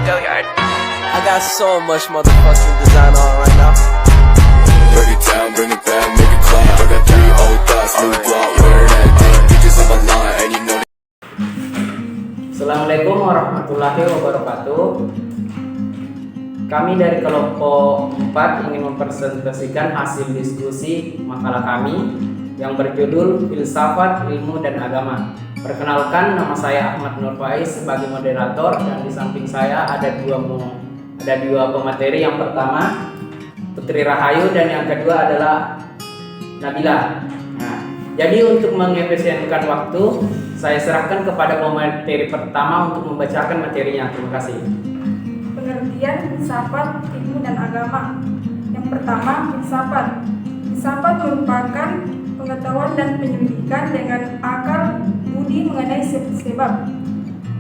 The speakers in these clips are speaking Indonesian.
I got so much motherfucking design on right now. Break it down, bring it back, make it clap. I got 3 old thoughts, new block, where that thing. Bitches on my line, and you know. Assalamualaikum warahmatullahi wabarakatuh. Kami dari kelompok 4 ingin mempresentasikan hasil diskusi makalah kami yang berjudul Filsafat, Ilmu, dan Agama. Perkenalkan, nama saya Ahmad Nur Faiz sebagai moderator, dan di samping saya ada dua pemateri. Yang pertama Putri Rahayu dan yang kedua adalah Nabila. Nah, jadi untuk mengefisienkan waktu, saya serahkan kepada pemateri pertama untuk membacakan materinya. Terima kasih. Pengertian filsafat, ilmu, dan agama. Yang pertama, filsafat. Filsafat merupakan pengetahuan dan penyelidikan dengan akal budi mengenai sebab,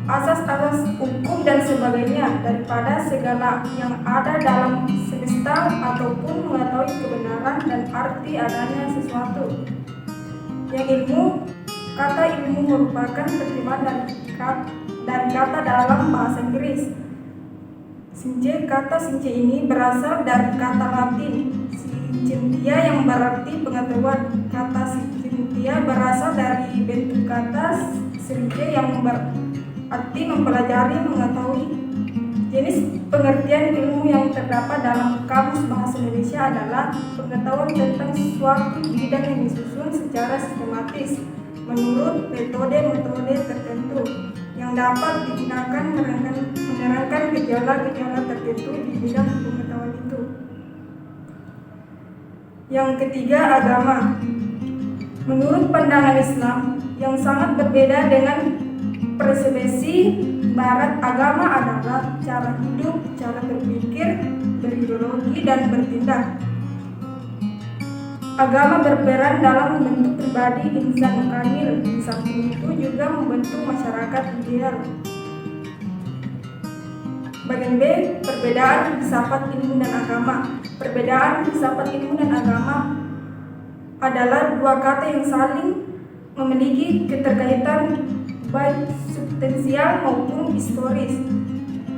asas-asas hukum dan sebagainya daripada segala yang ada dalam semesta, ataupun mengetahui kebenaran dan arti adanya sesuatu. Yang ilmu, kata ilmu merupakan terjemahan dari kata dalam bahasa Inggris. Kata since ini berasal dari kata Latin scientia yang berarti pengetahuan. Kata scientia berasal dari bentuk kata science yang berarti mempelajari, mengetahui. Jenis pengertian ilmu yang terdapat dalam Kamus Bahasa Indonesia adalah pengetahuan tentang suatu bidang yang disusun secara sistematis menurut metode-metode tertentu yang dapat digunakan menerangkan gejala-gejala tertentu di bidang pengetahuan itu. Yang ketiga, agama. Menurut pandangan Islam yang sangat berbeda dengan persepsi Barat, agama adalah cara hidup, cara berpikir, berideologi, dan bertindak. Agama berperan dalam membentuk pribadi insan kamil, di samping itu juga membentuk masyarakat ideal. Bagian B, perbedaan filsafat, ilmu, dan agama. Perbedaan filsafat, ilmu, dan agama adalah dua kata yang saling memiliki keterkaitan baik substansial maupun historis.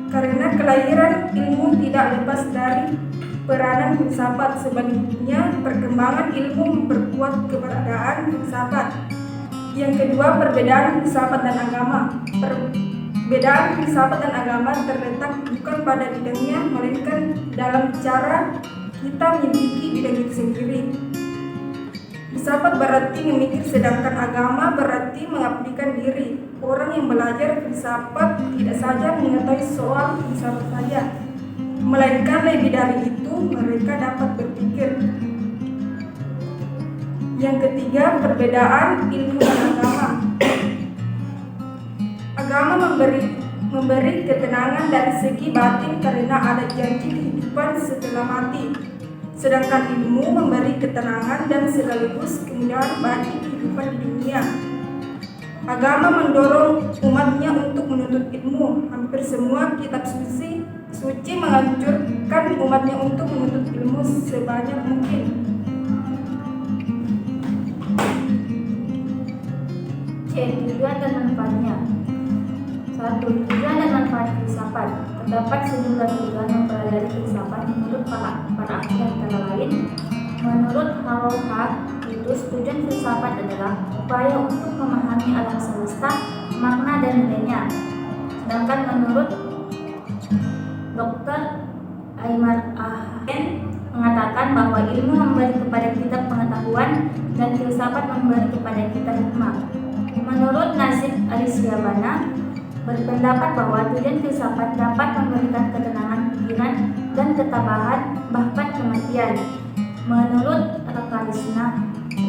Karena kelahiran ilmu tidak lepas dari peranan filsafat, sebaliknya perkembangan ilmu memperkuat keberadaan filsafat. Yang kedua, perbedaan filsafat dan agama. Perbedaan filsafat dan agama terletak bukan pada bidangnya, melainkan dalam cara kita memiliki bidang itu sendiri. Filsafat berarti memikir, sedangkan agama berarti mengabdikan diri. Orang yang belajar filsafat tidak saja mengetahui soal filsafat saja, melainkan lebih dari itu mereka dapat berpikir. Yang ketiga, perbedaan ilmu dan agama. Agama memberi ketenangan dari segi batin karena ada janji kehidupan setelah mati, sedangkan ilmu memberi ketenangan dan sekaligus kemudahan bagi kehidupan di dunia. Agama mendorong umatnya untuk menuntut ilmu. Hampir semua kitab suci menganjurkan umatnya untuk menuntut ilmu sebanyak mungkin. C. Tujuan dan manfaatnya. 1. Tujuan dan manfaat filsafat. Terdapat sejumlah tujuan mempelajari filsafat menurut para ahli, antara lain, menurut Howard Pitus, tujuan filsafat adalah upaya untuk memahami alam semesta, makna dan nilainya. Sedangkan menurut Dr. Aymar Ahen mengatakan bahwa ilmu memberi kepada kita pengetahuan dan filsafat memberi kepada kita hikmah. Menurut Nasib Alisyabana berpendapat bahwa tujuan filsafat dapat memberikan ketenangan pikiran dan ketabahan, bahkan kematian. Menurut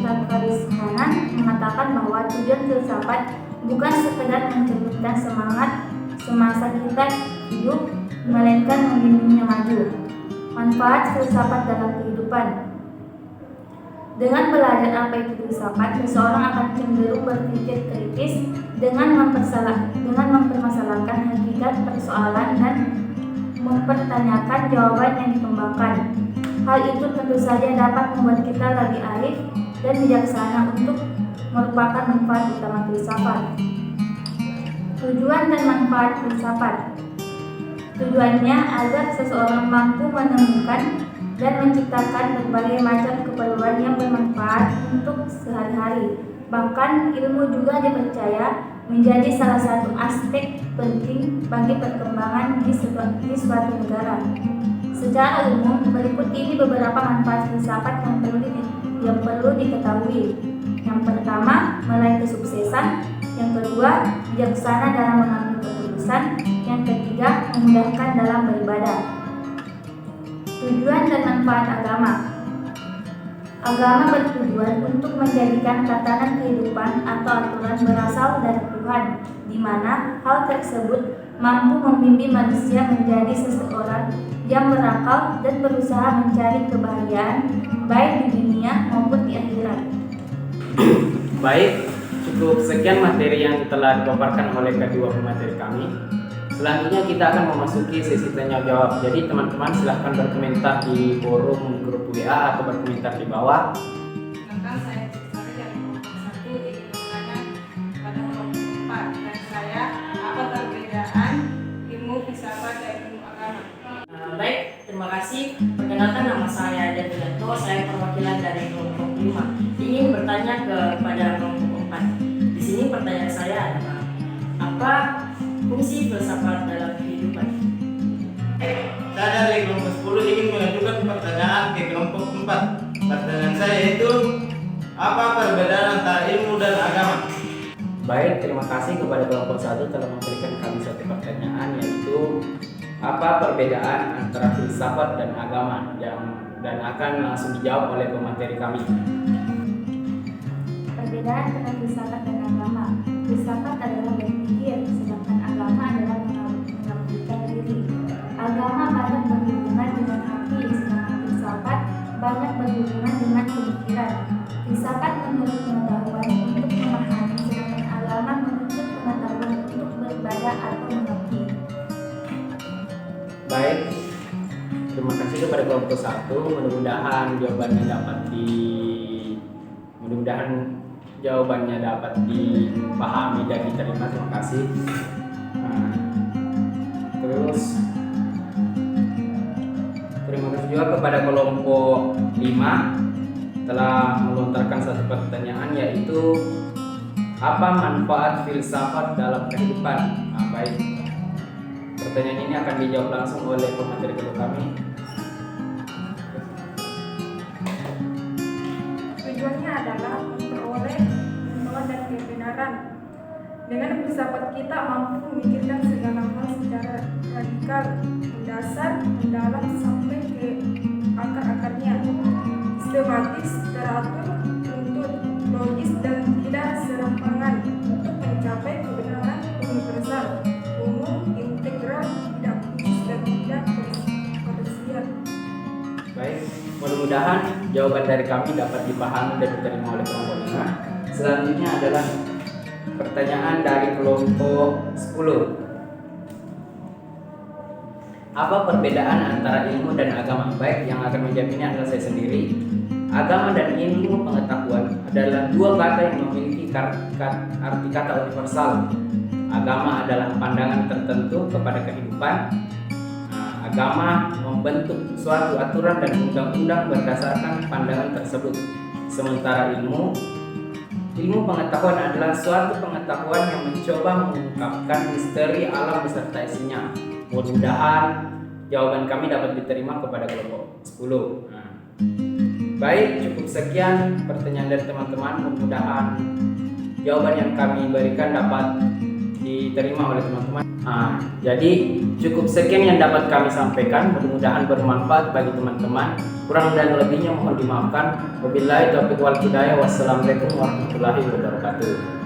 Rakarishanan mengatakan bahwa tujuan filsafat bukan sekedar mencerminkan semangat semasa kita hidup, melainkan membimbingnya maju. Manfaat filsafat dalam kehidupan. Dengan belajar apa itu filsafat, seseorang akan cenderung berpikir kritis dengan mempermasalahkan hakikat persoalan dan mempertanyakan jawaban yang dikembangkan. Hal itu tentu saja dapat membuat kita lebih arif dan bijaksana untuk merupakan manfaat utama filsafat. Tujuan dan manfaat filsafat. Tujuannya agar seseorang mampu menemukan dan menciptakan berbagai macam keperluan yang bermanfaat untuk sehari-hari. Bahkan ilmu juga dipercaya menjadi salah satu aspek penting bagi perkembangan di suatu negara. Secara umum, berikut ini beberapa manfaat filsafat yang perlu diketahui. Yang pertama, meraih kesuksesan. Yang kedua, bijaksana dalam mengambil keputusan. Yang ketiga, memudahkan dalam beribadah. Tujuan dan manfaat agama. Agama bertujuan untuk menjadikan tatanan kehidupan atau aturan berasal dari Tuhan, di mana hal tersebut mampu membimbing manusia menjadi seseorang yang berakal dan berusaha mencari kebahagiaan baik di dunia maupun di akhirat. Baik, cukup sekian materi yang telah dipaparkan oleh kedua pemateri kami. Selanjutnya kita akan memasuki sesi tanya jawab. Jadi teman-teman silahkan berkomentar di forum grup WA atau berkomentar di bawah. Tentang saya dari kelompok 1 ingin bertanya pada kelompok 4 dan saya apa perbedaan ilmu filsafat dan ilmu agama? Baik, terima kasih. Perkenalkan nama saya Jatulanto, saya perwakilan dari kelompok 5. Ingin bertanya kepada kelompok 4. Di sini pertanyaan saya adalah apa fungsi filsafat dalam kehidupan? Saya dari kelompok 10 ingin mengajukan pertanyaan ke kelompok 4. Pertanyaan saya yaitu apa perbedaan antara ilmu dan agama? Baik, terima kasih kepada kelompok 1 telah memberikan kami satu pertanyaan, yaitu apa perbedaan antara filsafat dan agama, dan akan langsung dijawab oleh pemateri kami. Perbedaan antara filsafat dan agama. Filsafat adalah berpikir, sedangkan agama adalah mengabdikan diri. Agama banyak berhubungan dengan hati, sedangkan filsafat banyak berhubungan dengan pemikiran. Filsafat menuntut pengetahuan untuk memahami, sedangkan agama menuntut pengetahuan untuk beribadah atau mengerti. Baik, terima kasih kepada kelompok 1. Mudah-mudahan jawabannya dapat dipahami dan diterima. Terima kasih. Terus terima kasih juga kepada kelompok 5 telah melontarkan satu pertanyaan, yaitu apa manfaat filsafat dalam kehidupan. Baik, pertanyaan ini akan dijawab langsung oleh pemateri kedua kami. Tujuannya adalah memperoleh ilmuwan dan kebenaran. Dengan filsafat kita mampu memikirkan segala hal secara radikal, mendasar, mendalam sampai ke akar-akarnya, sistematis, teratur, tuntut, logis dan tidak serampangan untuk mencapai kebenaran universal, umum, integral, tidak khusus dan tidak parsial. Baik, mudah-mudahan jawaban dari kami dapat dipahami dan diterima oleh kelompok 5. Selanjutnya adalah pertanyaan dari kelompok 10. Apa perbedaan antara ilmu dan agama? Baik, yang akan menjawab ini adalah saya sendiri. Agama dan ilmu pengetahuan adalah dua kata yang memiliki arti kata universal. Agama adalah pandangan tertentu kepada kehidupan. Agama membentuk suatu aturan dan undang-undang berdasarkan pandangan tersebut. Sementara ilmu pengetahuan adalah suatu pengetahuan yang mencoba mengungkapkan misteri alam beserta isinya. Mudah-mudahan jawaban kami dapat diterima kepada kelompok 10. Baik, cukup sekian pertanyaan dari teman-teman. Mudah-mudahan jawaban yang kami berikan dapat diterima oleh teman-teman. Jadi cukup sekian yang dapat kami sampaikan. Mudah-mudahan bermanfaat bagi teman-teman. Kurang dan lebihnya mohon dimaafkan. Wabillahi taufiq wal hidayah. Wassalamualaikum warahmatullahi wabarakatuh.